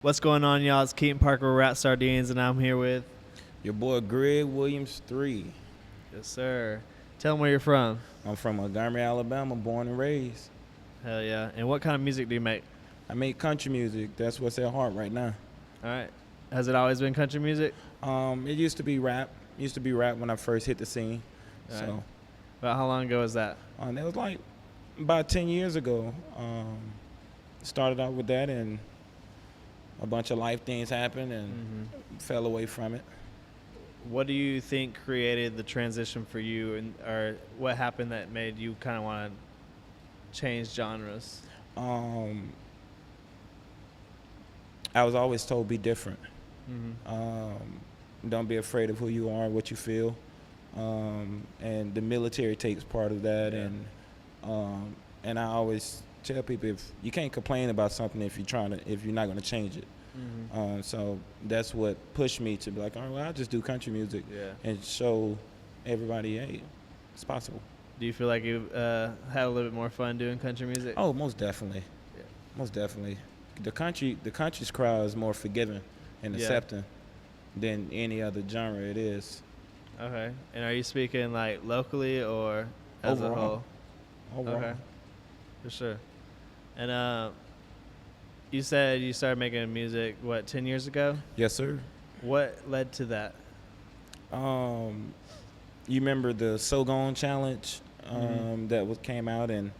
What's going on, y'all? It's Keaton Parker with RapSardines, and I'm here with... Your boy Greg Williams 3. Yes, sir. Tell them where you're from. I'm from Montgomery, Alabama, born and raised. Hell yeah. And what kind of music do you make? I make country music. That's what's at heart right now. All right. Has it always been country music? It used to be rap. When I first hit the scene. All So right. About how long ago was that? that was like about 10 years ago. Started out with that, and a bunch of life things happened and fell away from it. What do you think created the transition for you, or what happened that made you kind of want to change genres? I was always told be different. Don't be afraid of who you are, what you feel, and the military takes part of that. Yeah. And I always tell people, if you can't complain about something if you're not going to change it. So that's what pushed me to be like, all right, well, I'll just do country music and show everybody, hey, it's possible. Do you feel like you had a little bit more fun doing country music? Oh, most definitely. Yeah. Most definitely. The country's crowd is more forgiving and accepting than any other genre it is. Okay. And are you speaking like locally or as a whole? Overall. Okay. For sure. And you said you started making music, 10 years ago? Yes, sir. What led to that? You remember the So Gone challenge that came out, and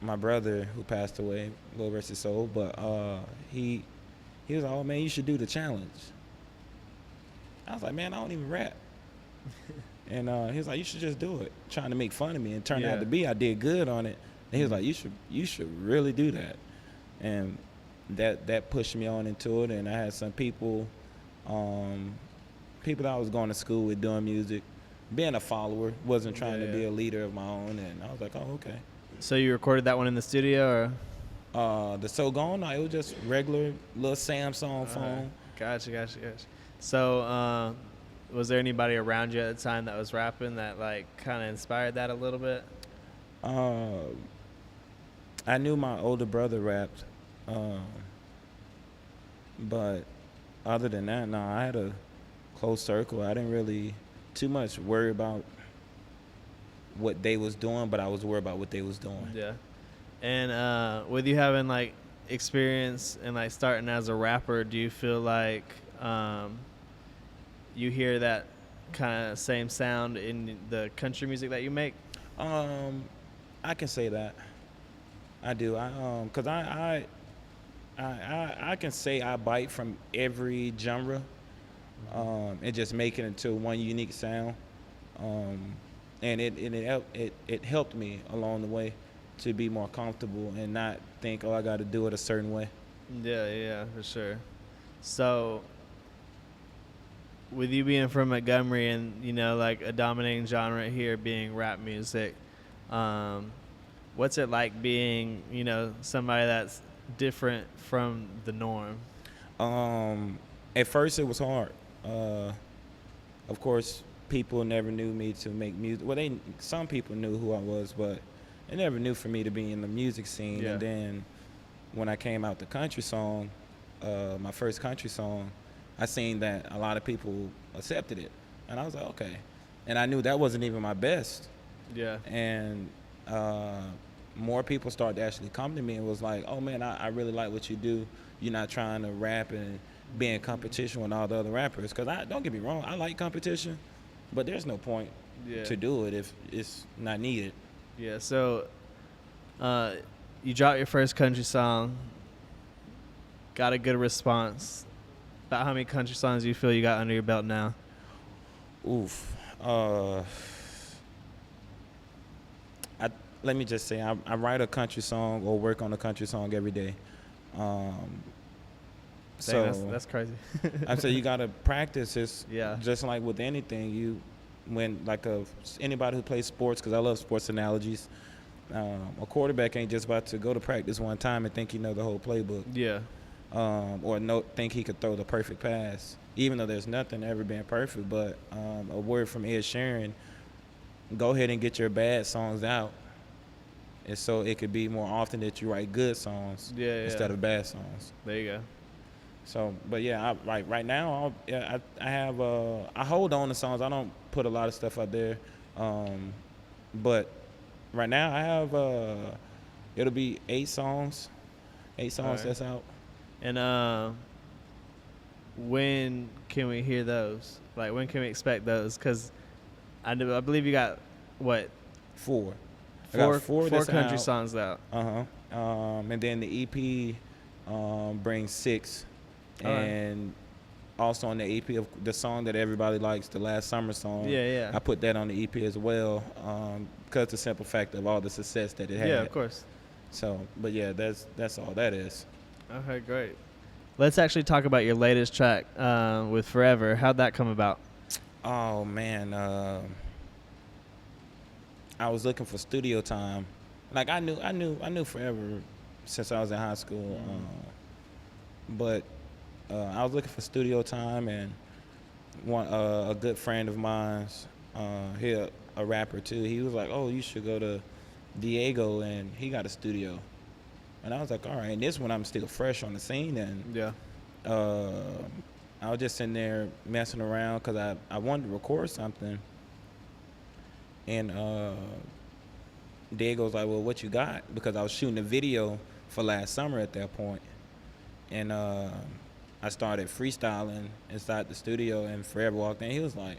my brother who passed away, Lord rest his soul, but he was like, oh man, you should do the challenge. I was like, man, I don't even rap. And he was like, you should just do it, trying to make fun of me, and turned out to be I did good on it. And he was like, you should really do that. And that pushed me on into it. And I had some people that I was going to school with doing music, being a follower, wasn't trying to be a leader of my own. And I was like, oh, okay. So you recorded that one in the studio, or? The So Gone, no, it was just regular little Samsung phone. Gotcha. So was there anybody around you at the time that was rapping that like kind of inspired that a little bit? I knew my older brother rapped, but other than that, no, I had a close circle. I didn't really too much worry about what they was doing, but I was worried about what they was doing. Yeah. And with you having like experience and like starting as a rapper, do you feel like you hear that kind of same sound in the country music that you make? I can say that. I do. Cause I can say I bite from every genre, and just make it into one unique sound. And it helped me along the way to be more comfortable and not think, oh, I got to do it a certain way. Yeah, for sure. So, with you being from Montgomery and, like a dominating genre here being rap music, what's it like being, somebody that's different from the norm? At first it was hard. Of course, people never knew me to make music. Well, some people knew who I was, but they never knew for me to be in the music scene. Yeah. And then when I came out the country song, my first country song, I seen that a lot of people accepted it. And I was like, okay. And I knew that wasn't even my best. Yeah. And more people started to actually come to me and was like, oh man, I really like what you do. You're not trying to rap and be in competition with all the other rappers. Because don't get me wrong, I like competition, but there's no point to do it if it's not needed. Yeah, so you dropped your first country song, got a good response. About how many country songs do you feel you got under your belt now? Oof. Let me just say, I write a country song or work on a country song every day. So that's crazy. I say you gotta practice. It's Yeah. just like with anything. Anybody who plays sports, because I love sports analogies. A quarterback ain't just about to go to practice one time and think he know the whole playbook. Yeah. Or think he could throw the perfect pass, even though there's nothing ever been perfect. But a word from Ed Sheeran: go ahead and get your bad songs out, And so it could be more often that you write good songs instead of bad songs. There you go. So, but yeah, right now, I have I hold on to songs. I don't put a lot of stuff out there, but right now I have it'll be 8 songs that's out. And when can we hear those? Like, when can we expect those? Because I believe you got what? 4. I Four got 4 country out. songs out. And then the EP brings 6. And also on the EP of the song that everybody likes, the Last Summer song. Yeah. I put that on the EP as well, because the simple fact of all the success that it had. Yeah, of course. So, but yeah, that's all that is. Okay, great. Let's actually talk about your latest track with Forever. How'd that come about? Oh man, I was looking for studio time. Like I knew Forever since I was in high school, but I was looking for studio time, and a good friend of mine's, he a rapper too. He was like, "Oh, you should go to Diego, and he got a studio." And I was like, "All right." And this one, I'm still fresh on the scene, and I was just sitting there messing around because I wanted to record something, and Diego's like, "Well, what you got?" Because I was shooting a video for Last Summer at that point, and I started freestyling inside the studio, and Forever walked in. He was like,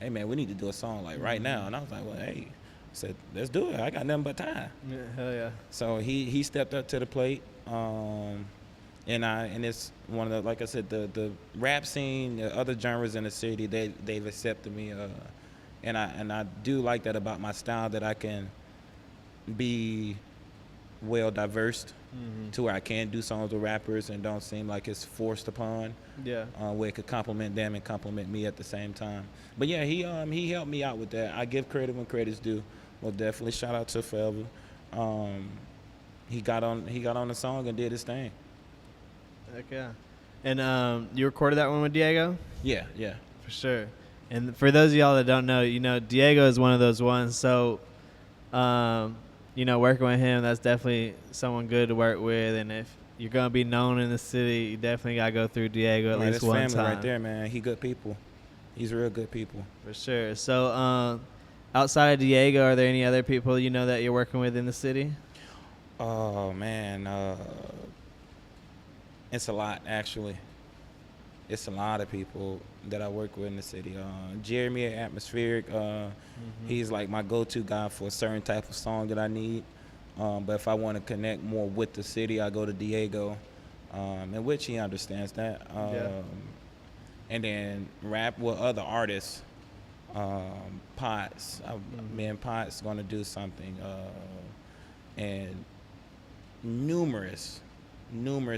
"Hey man, we need to do a song like right now." And I was like, "Well, hey," I said, "Let's do it. I got nothing but time." Yeah, hell yeah. So he stepped up to the plate, and it's one of the, like I said, the rap scene, the other genres in the city, they've accepted me, and I do like that about my style, that I can be well diverse to where I can do songs with rappers and don't seem like it's forced upon. Yeah. Where it could compliment them and compliment me at the same time. But yeah, he helped me out with that. I give credit when credit's due. Well, definitely shout out to Forever. He got on the song and did his thing. Heck yeah. And you recorded that one with Diego? Yeah. For sure. And for those of y'all that don't know, Diego is one of those ones. So, working with him, that's definitely someone good to work with. And if you're going to be known in the city, you definitely got to go through Diego at least one time. That's family right there, man. He good people. He's real good people. For sure. So, outside of Diego, are there any other people that you're working with in the city? Oh, man. It's a lot, actually. It's a lot of people that I work with in the city. Jeremy at Atmospheric, he's like my go-to guy for a certain type of song that I need. But if I want to connect more with the city, I go to Diego, in which he understands that. And then rap with other artists, Potts. Me and Potts going to do something. And numerous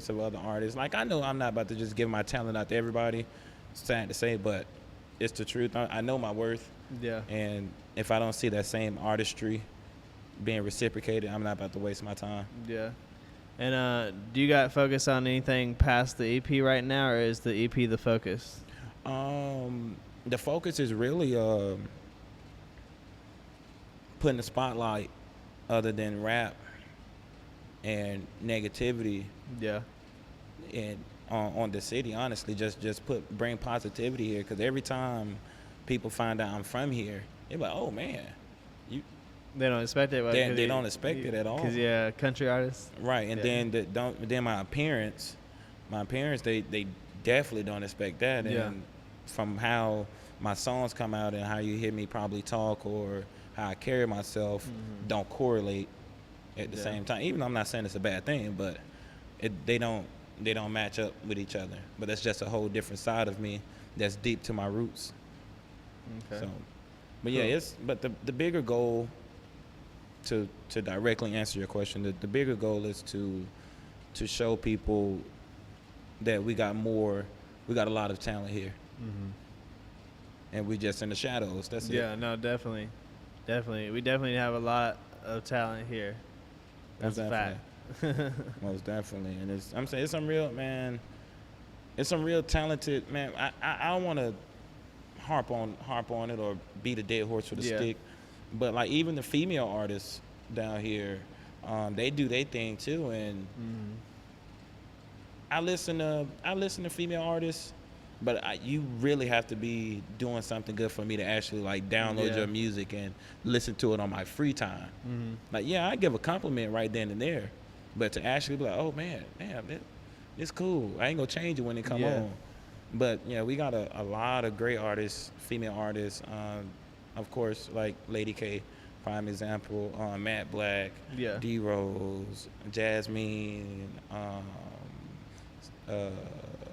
of other artists. Like, I know I'm not about to just give my talent out to everybody. It's sad to say, but it's the truth. I know my worth. Yeah. And if I don't see that same artistry being reciprocated, I'm not about to waste my time. Yeah. And do you got focus on anything past the EP right now, or is the EP the focus? The focus is really putting the spotlight other than rap and negativity. Yeah. And on the city, honestly, just bring positivity here, because every time people find out I'm from here, they're like, "Oh man, they don't expect it." They don't expect it at all. Because country artists. Right, and then my parents, they definitely don't expect that. And from how my songs come out and how you hear me probably talk or how I carry myself, don't correlate at the same time. Even though I'm not saying it's a bad thing, but they don't match up with each other. But that's just a whole different side of me that's deep to my roots. Okay. So, but yeah, the bigger goal, to directly answer your question, the bigger goal is to show people that we got a lot of talent here. And we just in the shadows. That's it. Yeah, no, definitely. We definitely have a lot of talent here. That's a fact. Most definitely. And it's some real, man, it's some real talented, man. I don't want to harp on it or beat a dead horse with a stick, but like even the female artists down here, They do their thing too, and Mm-hmm. I listen to female artists, but you really have to be doing something good for me to actually like download Yeah. your music and listen to it on my free time. Mm-hmm. Like, yeah, I give a compliment right then and there, but to actually be like, oh man, damn, it's cool. I ain't gonna change it when it come Yeah. on. But yeah, we got a lot of great artists, female artists. Of course, like Lady K, prime example. Matt Black, Yeah. D Rose, Jasmine,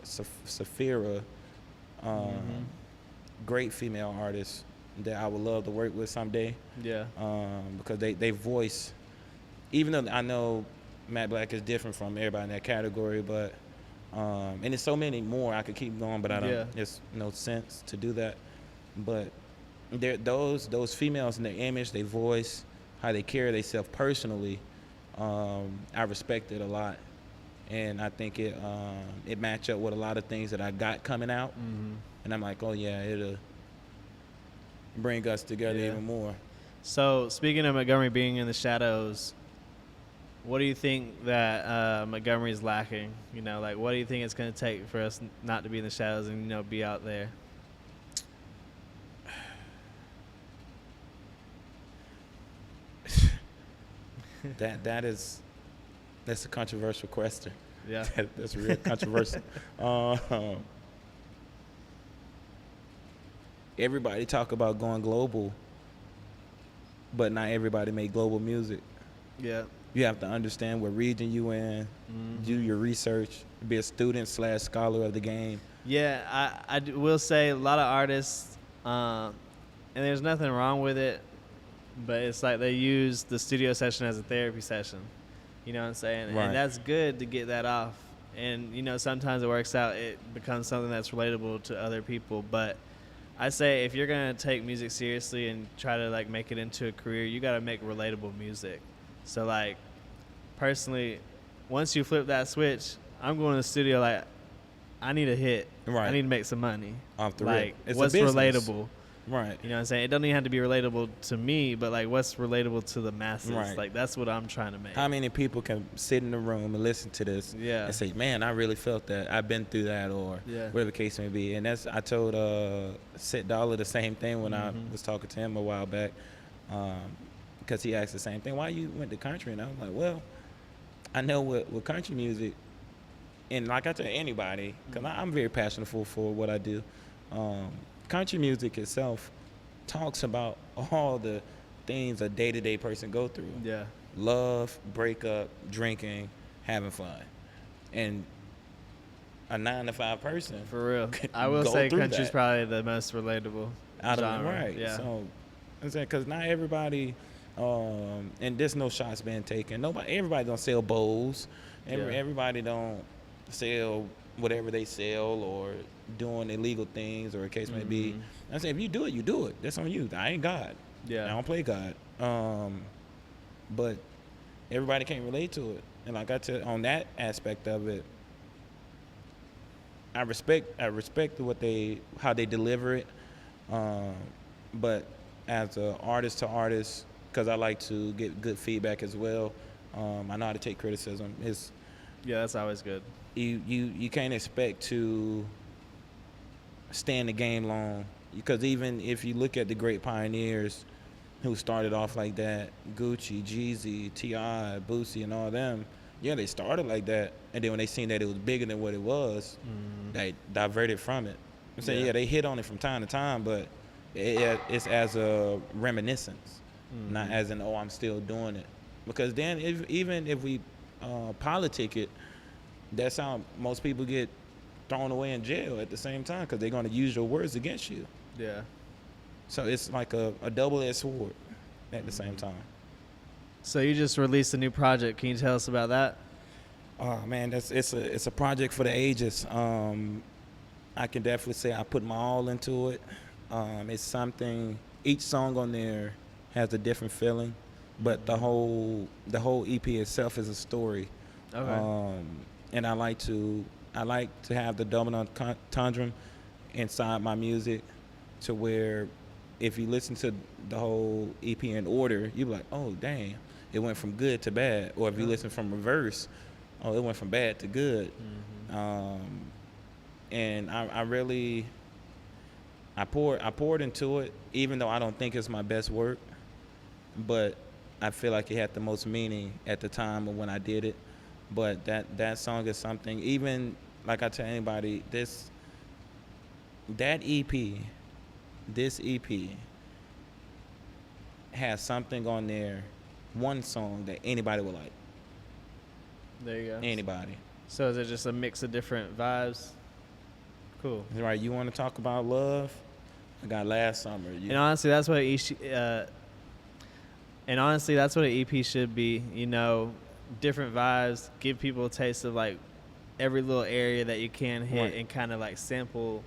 Safira, Mm-hmm. great female artists that I would love to work with someday. Yeah. Because they voice, even though I know Matt Black is different from everybody in that category, but and there's so many more I could keep going, but I don't. Yeah. There's no sense to do that. But those females in their image, their voice, how they carry themselves personally, I respect it a lot, and I think it match up with a lot of things that I got coming out, Mm-hmm. and I'm like, oh yeah, it'll bring us together Yeah. even more. So, speaking of Montgomery being in the shadows, what do you think that Montgomery is lacking? You know, like, what do you think it's going to take for us not to be in the shadows and, you know, be out there? That's a controversial question. Yeah. That's real controversial. Everybody talk about going global, but not everybody make global music. Yeah. You have to understand what region you in, Mhm. do your research, be a student / scholar of the game. Yeah, will say a lot of artists, and there's nothing wrong with it, but it's like they use the studio session as a therapy session. You know what I'm saying? Right. And that's good to get that off. And, you know, sometimes it works out. It becomes something that's relatable to other people. But I say if you're going to take music seriously and try to, like, make it into a career, you got to make relatable music. So, like, personally, once you flip that switch, I'm going to the studio like, I need a hit. Right. I need to make some money. Off the Like, rip. It's a what's business. relatable? Right. You know what I'm saying? It doesn't even have to be relatable to me, but, like, what's relatable to the masses? Right. Like, that's what I'm trying to make. How many people can sit in the room and listen to this Yeah. and say, man, I really felt that. I've been through that, or Yeah. whatever the case may be. And I told Sit Dollar the same thing when I Mhm. was talking to him a while back, because he asked the same thing. Why you went to country? And I was like, well, I know with country music, and like I tell anybody, because I'm very passionate for what I do, country music itself talks about all the things a day-to-day person go through. Yeah. Love, breakup, drinking, having fun. And a 9-to-5 person For real. could I will go say through country's that. probably the most relatable Out of genre. right. Yeah. So I'm saying, because not everybody, and there's no shots being taken. Everybody don't sell bowls. Yeah. Everybody don't sell whatever they sell or doing illegal things or a case may be. Mhm. I say, if you do it, you do it. That's on you. I ain't God. Yeah. I don't play God. But everybody can't relate to it. And like I tell, on that aspect of it, I respect how they deliver it. But as an artist to artist, because I like to get good feedback as well, I know how to take criticism. Yeah, that's always good. You can't expect to stay in the game long, because even if you look at the great pioneers who started off like that, Gucci, Jeezy, T.I., Boosie, and all them, yeah, they started like that, and then when they seen that it was bigger than what it was, they diverted from it. I'm saying, yeah, they hit on it from time to time, but it's as a reminiscence, not as an, oh, I'm still doing it. Because then even if we politic it, that's how most people get thrown away in jail at the same time, because they're going to use your words against you. Yeah. So it's like a double-edged sword at the same time. So you just released a new project. Can you tell us about that? Oh man, it's a project for the ages. I can definitely say I put my all into it. It's something. Each song on there has a different feeling, but the whole EP itself is a story. Okay. And I like to have the double entendre inside my music, to where if you listen to the whole EP in order, you be like, oh dang. it went from good to bad. Or if you Yeah. listen from reverse, oh, it went from bad to good. And I really I poured into it, even though I don't think it's my best work, but I feel like it had the most meaning at the time of when I did it. But that song is something. Even like I tell anybody, that EP, this EP has something on there, one song that anybody would like. There you go. Anybody. So is it just a mix of different vibes? Cool. Right, you want to talk about love? I got Last Summer. And honestly, that's what that's what an EP should be. You know, different vibes, give people a taste of like every little area that you can hit, Right. and kind of like sample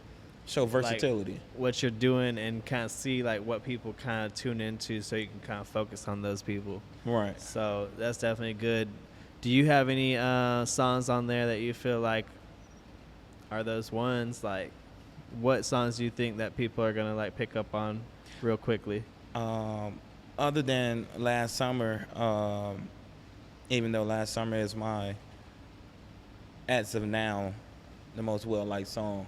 Show versatility. like, what you're doing, and kind of see like what people kind of tune into, so you can kind of focus on those people. Right. So that's definitely good. Do you have any songs on there that you feel like are those ones? Like, what songs do you think that people are gonna like pick up on real quickly? Other than Last Summer, even though Last Summer is my, as of now, the most well-liked song,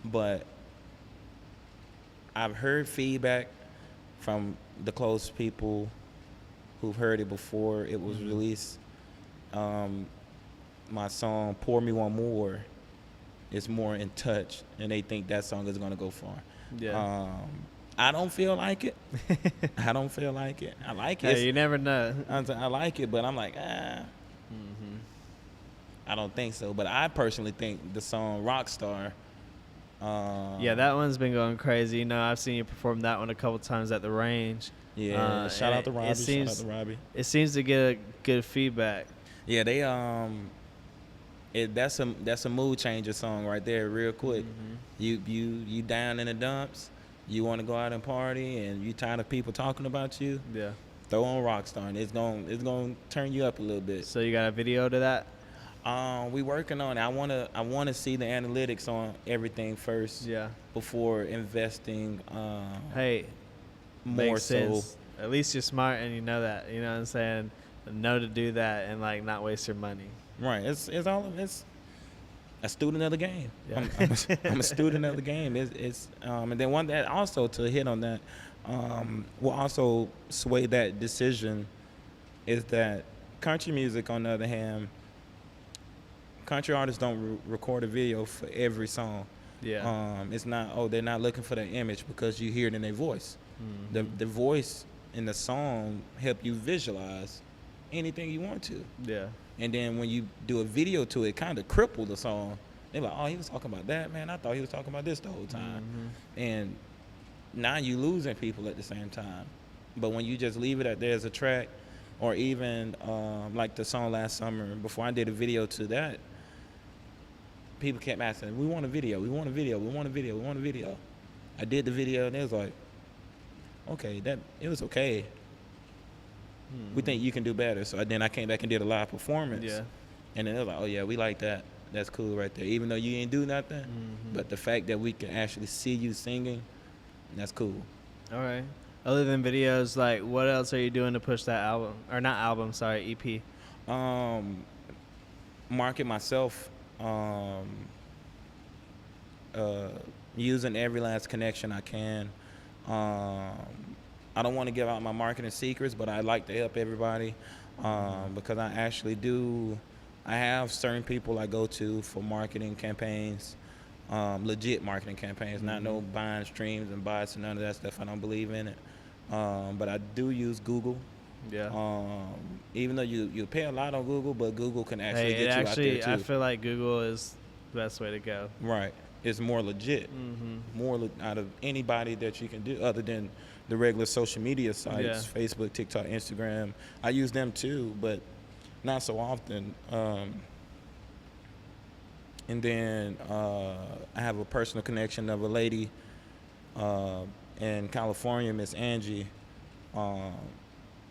but I've heard feedback from the close people who've heard it before it was released. My song "Pour Me One More" is more in touch, and they think that song is gonna go far. Yeah. I don't feel like it. I don't feel like it. I like it. Hey, you never know. I like it, but I'm like, I don't think so. But I personally think the song "Rockstar." Yeah, that one's been going crazy. You know, I've seen you perform that one a couple times at the range. Yeah, shout out to Robbie. Shout Shout out to Robbie. It seems to get a good feedback. Yeah, they that's a mood changer song right there, real quick. You down in the dumps, you want to go out and party, and you tired of people talking about you. Yeah. Throw on Rockstar, and it's gonna turn you up a little bit. So you got a video to that? We working on it. I wanna see the analytics on everything first. Yeah. Before investing. Hey, More makes so. sense. At least you're smart and you know that. You know what I'm saying? Know to do that and like not waste your money. Right. It's a student of the game. Yeah. I'm a student of the game. And then one that also, to hit on that, will also sway that decision, is that country music, on the other hand, country artists don't record a video for every song. Yeah. It's not, they're not looking for that image because you hear it in their voice. The voice in the song help you visualize anything you want to. Yeah. And then when you do a video to it, kind of cripple the song. They're like, oh, he was talking about that, man. I thought he was talking about this the whole time. And now you losing people at the same time. But when you just leave it at there as a track, or even like the song Last Summer, before I did a video to that, people kept asking, we want a video, we want a video, we want a video, we want a video. I did the video, and it was like, okay, it was okay. We think you can do better. So then I came back and did a live performance. Yeah. And then it was like, oh yeah, we like that. That's cool right there. Even though you ain't do nothing, but the fact that we can actually see you singing, that's cool. All right. Other than videos, like, what else are you doing to push that album? Or not album, sorry, EP. Market myself, using every last connection I can. I don't want to give out my marketing secrets, but I like to help everybody, because I have certain people I go to for marketing campaigns, legit marketing campaigns, not no buying streams and bots and none of that stuff. I don't believe in it. But I do use Google. Yeah. Even though you pay a lot on Google, but Google can actually get you out there too. I feel like Google is the best way to go. Right. It's more legit. Out of anybody that you can do, other than the regular social media sites, Facebook, TikTok, Instagram. I use them too, but not so often. And then I have a personal connection of a lady in California, Miss Angie.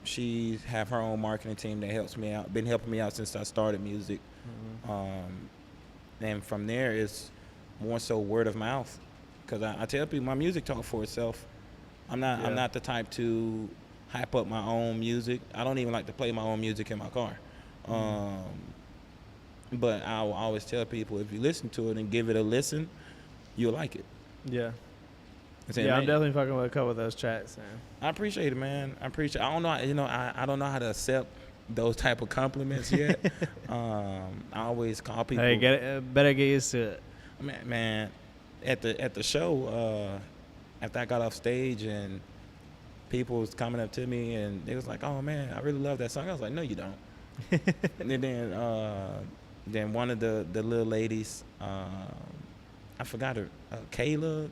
She have her own marketing team that helps me out. Been helping me out since I started music. And from there, it's more so word of mouth. Because I tell people my music talk for itself. I'm not the type to hype up my own music. I don't even like to play my own music in my car. But I will always tell people, if you listen to it and give it a listen, you'll like it. Yeah. I say, Yeah, I'm man, definitely fucking with a couple of those tracks, man. I appreciate it, man. I don't know, I don't know how to accept those type of compliments yet. I always call people. Hey, better get used to it. Man, at the show, after I got off stage and people was coming up to me and they was like, "Oh man, I really love that song." I was like, "No, you don't." And then one of the little ladies, I forgot her, Kyla.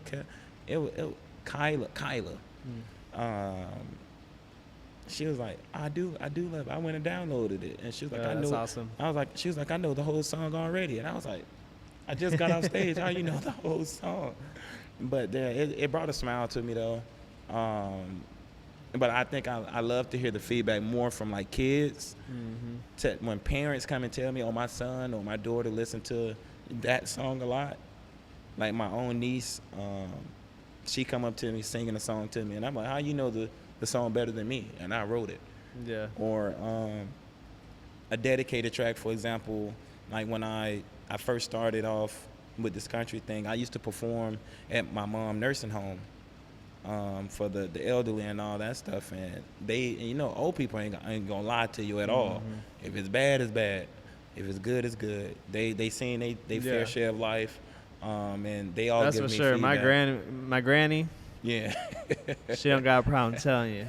She was like, I do love it. I went and downloaded it, and she was like, I know. That's awesome. She was like, I know the whole song already, and I was like, I just got off stage. How you know the whole song? But it brought a smile to me though. But I think I love to hear the feedback more from like kids. When parents come and tell me, oh, my son or my daughter listen to that song a lot. Like my own niece, she come up to me singing a song to me, and I'm like, how you know the song better than me? And I wrote it. Yeah. Or a dedicated track, for example, like when I first started off with this country thing, I used to perform at my mom's nursing home for the elderly and all that stuff. And they, old people ain't gonna lie to you at all. If it's bad, it's bad. If it's good, it's good. They seen they fair share of life. And they all That's give for me sure. feedback. My granny, Yeah. she don't got a problem telling you.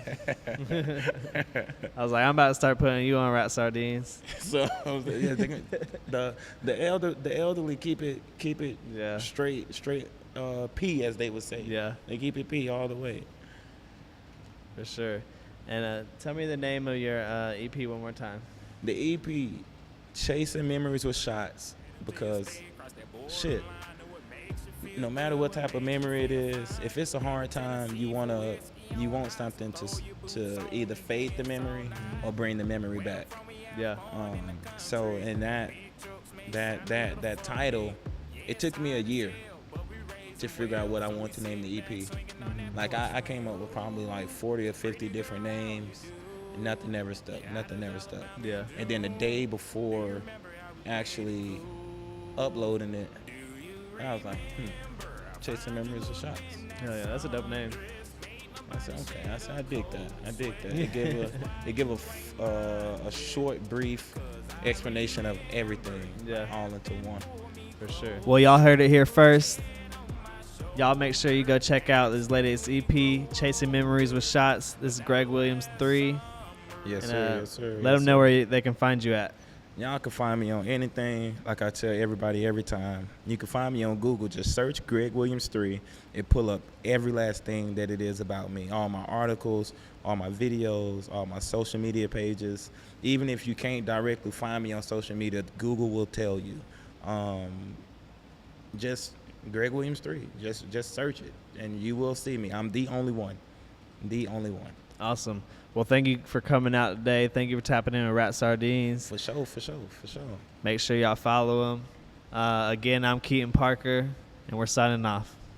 I was like, I'm about to start putting you on RapSardines. So yeah, the elderly keep it Yeah. straight P, as they would say. Yeah. They keep it P all the way. For sure. And tell me the name of your EP one more time. The EP, Chasing Memories with Shots, because shit, no matter what type of memory it is, if it's a hard time, you want something to either fade the memory or bring the memory back. Yeah. So in that title, it took me a year to figure out what I want to name the EP. Like I came up with probably like 40 or 50 different names. Nothing ever stuck. Yeah. And then the day before actually uploading it, I was like, Chasing Memories with Shots. Hell yeah, that's a dope name. I said, okay. I said, I dig that. It gave a short, brief explanation of everything, all into one. For sure. Well, y'all heard it here first. Y'all make sure you go check out this latest EP, Chasing Memories with Shots. This is Greg Williams 3. Yes, And, sir. Yes, sir. Let them know where they can find you at. Y'all can find me on anything. Like I tell everybody every time, you can find me on Google. Just search Greg Williams 3. It pull up every last thing that it is about me. All my articles, all my videos, all my social media pages. Even if you can't directly find me on social media, Google will tell you. Just Greg Williams 3. Just search it, and you will see me. I'm the only one. The only one. Awesome. Well, thank you for coming out today. Thank you for tapping in with RapSardines. For sure. Make sure y'all follow them. Again, I'm Keaton Parker, and we're signing off.